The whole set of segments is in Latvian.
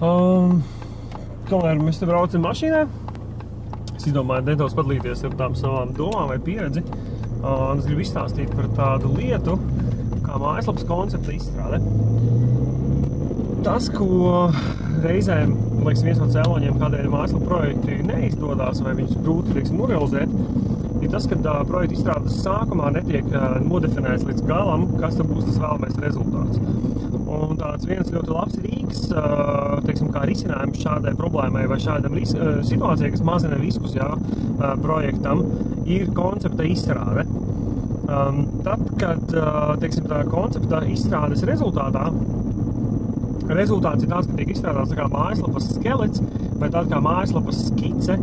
Kamēr mēs te braucam mašīnā, es izdomāju nedaudz padalīties ar tām savām domām vai pieredzi. Es gribu izstāstīt par tādu lietu, kā mājaslapas koncepta izstrāde. Tas, ko reizēm, liekas, viens no cēloņiem, kādēļ mājaslapu projekti neizdodas vai viņus grūti, norealizēt, ir tas, ka projekta izstrādes sākumā netiek nodefinēts līdz galam, kas tad būs tas vēlamais rezultāts. Un tāds viens ļoti labs rīks, kā risinājums šādai problēmai vai šādam situācijai, kas mazina riskus projektam, ir koncepta izstrāde. Tad, kad tā koncepta izstrādes rezultāts ir tāds, ka tiek izstrādāts tā kā mājaslapas skelets vai tāda kā mājaslapas skice,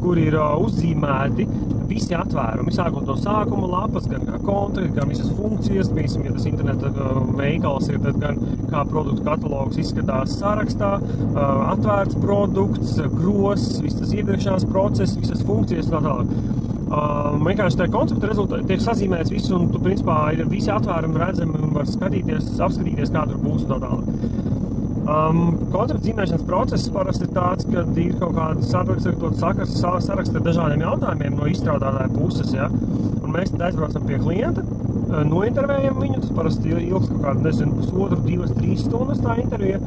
kur ir uzzīmēti visi atvērumi, sākot no sākuma lapas, gan kā kontakti, gan visas funkcijas, piemēram, ja tas interneta veikals ir, tad gan kā produktu katalogs izskatās sarakstā, atvērts produkts, gross, viss tas ieviekšanās process, visas funkcijas un tā tālāk. Vienkārši tā koncepta rezultāti tiek sazīmēts visu, un tu, principā, ir visi atvērumi redzami un var apskatīties, kā tur būs un tā tālāk. Koncepta zīmēšanas process parasti ir tāds, kad ir kaut kāda saraksta ar dažādiem jautājumiem no izstrādātāja puses, ja? Un mēs tad aizbraucam pie klienta, nointervējam viņu, tas parasti ilgs kaut kāda, pusotru, 2-3 stundas tā intervija.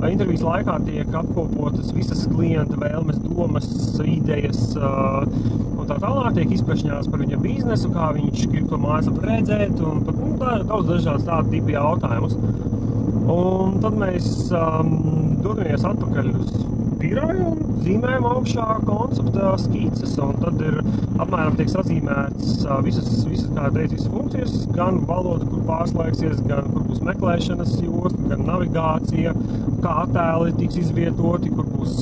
Intervijas laikā tiek apkopotas visas klienta vēlmes, domas, idejas un tā tālāk, tiek izprašņās par viņa biznesu, kā viņš grib to mājaslapu redzēt un pat daudz dažādas tādu tipu jautājumus. Un tad mēs dodamies atpakaļ uz biroju un zīmējam augšā koncepta skices, un tad ir apmēram tiek sazīmēts visas funkcijas, gan valoda, kur pārslēgsies, gan kur būs meklēšanas josta, gan navigācija, kā attēli tiks izvietoti, kur būs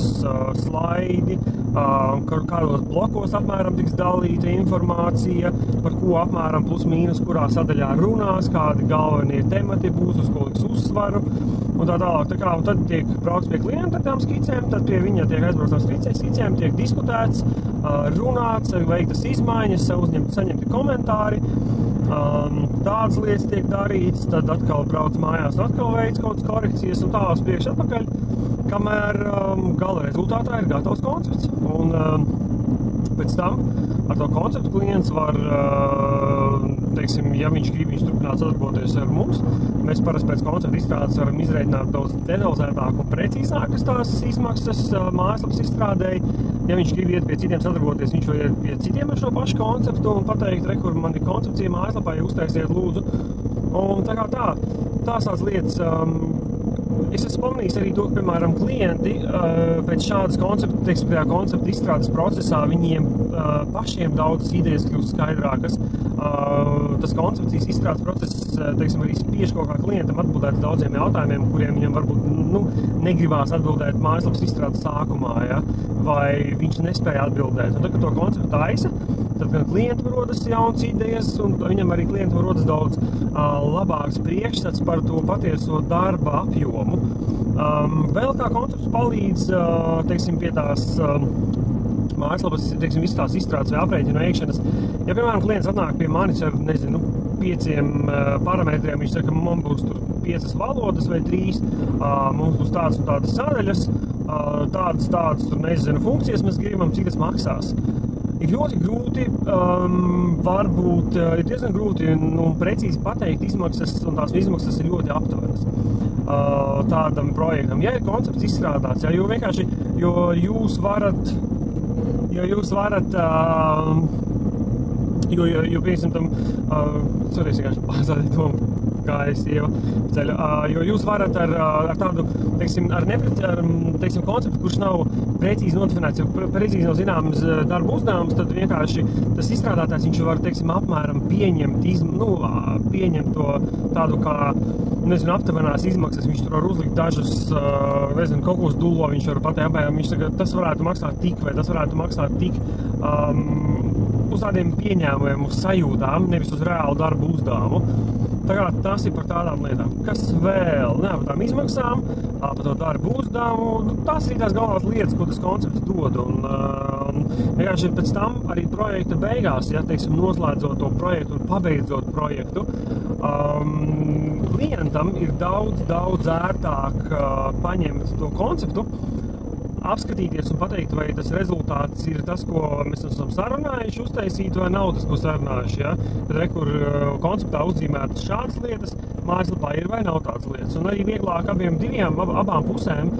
slaidi, kādos blokos apmēram tiks dalīta informācija, par ko apmēram plus mīnus, kurā sadaļā runās, kādi galvenie temati būs, uz ko liks uzsvaru, un tā tālāk. Un tad tiek brauks pie klienta ar tām skicēm, tad pie viņa tiek aizbrauks tām skicēm, tiek diskutēts, runāts, veiktas izmaiņas, saņemti komentāri, tādas lietas tiek darītas, tad atkal brauc mājās un atkal veids kaut kādas korekcijas un tā uz priekšu atpakaļ, kamēr gala rezultātā ir gatavs koncepts. Un pēc tam ar to konceptu klients var, ja viņš grib, viņš turpināt sadarboties ar mums. Mēs parasti pēc koncepta izstrādes varam izreikināt daudz detalizētāk un precīzākas tās izmaksas mājaslapas izstrādēji. Ja viņš grib iet pie citiem sadarboties, viņš var iet pie citiem ar šo pašu konceptu un pateikt, kur man ir koncepcija mājaslapai, uztaisiet lūdzu. Un tās lietas. Es esmu pamanījis arī to, ka, piemēram, klienti pēc šādas koncepta izstrādes procesā viņiem pašiem daudzas idejas kļūst skaidrākas. Tas koncepcijas izstrādes process, arī spiež kaut kā klientam atbildēt daudziem jautājumiem, kuriem viņam varbūt negribās atbildēt mājaslapas izstrādes sākumā, ja? Vai viņš nespēja atbildēt. Un tad, kad to konceptu taisa, tad gan klientam rodas jaunas idejas, un viņam arī klientam rodas daudz labāks priekšstats par to patieso darba apjomu. Vēl kā koncepts palīdz, pie tās mājaslapas, visas tās izstrādes vai aprēķinu veikšanas. Ja, piemēram, klients atnāk pie manis ar, 5 parametriem, viņš saka, ka man būs tur 5 valodas vai 3, mums būs tādas un tādas sadaļas, tādas, funkcijas mēs gribam, cik tas maksās. Ir ļoti grūti, varbūt ir diezgan grūti un precīzi pateikt izmaksas, un tās izmaksas ir ļoti aptuvenas tādam projektam. Ja ir koncepts izstrādāts, jo jūs varat, piemēram, tam, kā es jau ceļu, jo jūs varat ar tādu, konceptu, kurš nav precīzi nodefinēts, ja precīzi nav zināms darba uzdevums, tad vienkārši tas izstrādātājs, viņš var, apmēram pieņemt to tādu kā, aptuvenās izmaksas, viņš tur var uzlikt dažus, kaut ko uz dullo, viņš var pateikt, viņš tagad, tas varētu maksāt tik, vai tas varētu maksāt tik, uz tādiem pieņēmumiem, uz sajūtām, nevis uz reālu darbu uzdevumu. Tas ir par tādām lietām. Kas vēl? Par tām izmaksām, par to darbu uzdevumu. Tās ir tās galvenās lietas, ko tas koncepts dod. Un vienkārši pēc tam arī projekta beigās, noslēdzot to projektu un pabeidzot projektu, klients klientam ir daudz ērtāk paņemt to konceptu, apskatīties un pateikt, vai tas rezultāts ir tas, ko mēs esam sarunājuši, uztaisīt, vai nav tas, ko sarunājuši. Ja? Tad kur konceptā uzzīmētas šādas lietas, mājaslapā ir vai nav tādas lietas. Un arī vieglāk abām pusēm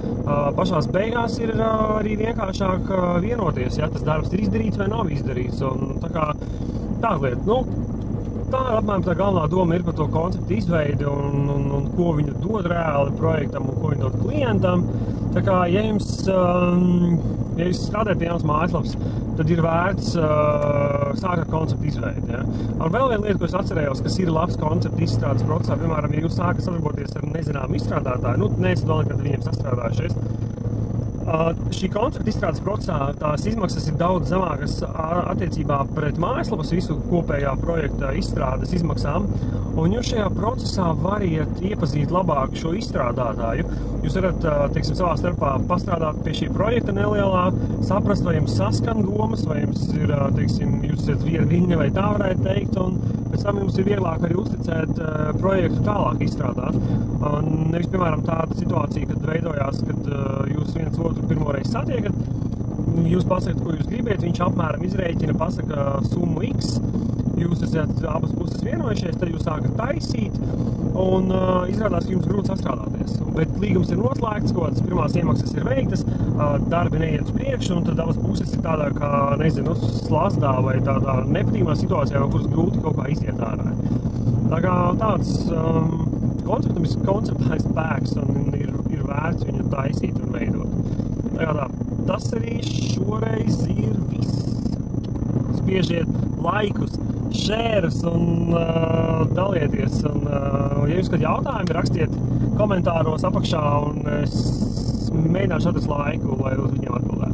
pašās beigās ir arī vienkāršāk vienoties, ja tas darbs ir izdarīts vai nav izdarīts. Un tā kā tāda lieta. Nu, tā apmēram tā galvenā doma ir par to konceptu izveidi un ko viņa dod reāli projektam un ko viņa dod klientam. Tā kā, ja jūs strādājat pie jaunas mājaslapas, tad ir vērts sākt ar konceptu izveidi. Ja? Un vēl viena lieta, ko es atcerējos, kas ir labs konceptu izstrādes procesā, piemēram, ja jūs sākat sadarboties ar nezināmu izstrādātāju, neesat vēl nekad viņiem sastrādājušies, šī koncepta izstrādes procesā tās izmaksas ir daudz zemākas attiecībā pret mājaslapas visu kopējā projekta izstrādes izmaksām, un jūs šajā procesā variet iepazīt labāk šo izstrādātāju. Jūs varat, teiksim, savā starpā pastrādāt pie šī projekta nelielā, saprast, vai jums saskan domas, vai jums ir, teiksim, jūs esat viena viņa vai tā varētu teikt, un pēc tam jums ir vieglāk arī uzticēt projektu tālāk izstrādāt. Un nevis, piemēram, tāda situācija, kad veidojās, kad jūs viens otru pirmoreiz satiekat, jūs pasakat, ko jūs gribat, viņš apmēram izrēķina, pasaka summu X, jūs esat abas puses vienojušies, tad jūs sākat taisīt, un izrādās, ka jums grūti sastrādāties. Bet līgums ir noslēgts, kaut kādas pirmās iemaksas ir veiktas, darbi neiet uz priekšu, un tad abas puses ir tādā, kā, nezinu, slazdā vai tādā nepatīkamā situācijā, no kuras grūti kaut kā iziet ārā. Tā kā tāds konceptam ir konceptais spēks, un ir vērts viņu taisīt un veidot. Tā kā tas arī šoreiz ir viss. Spiežiet laikus, šērus un dalieties. Un, ja jums kādi jautājumi, rakstiet komentāros apakšā, un es mēģināšu atrast laiku, lai uz viņiem atbildētu.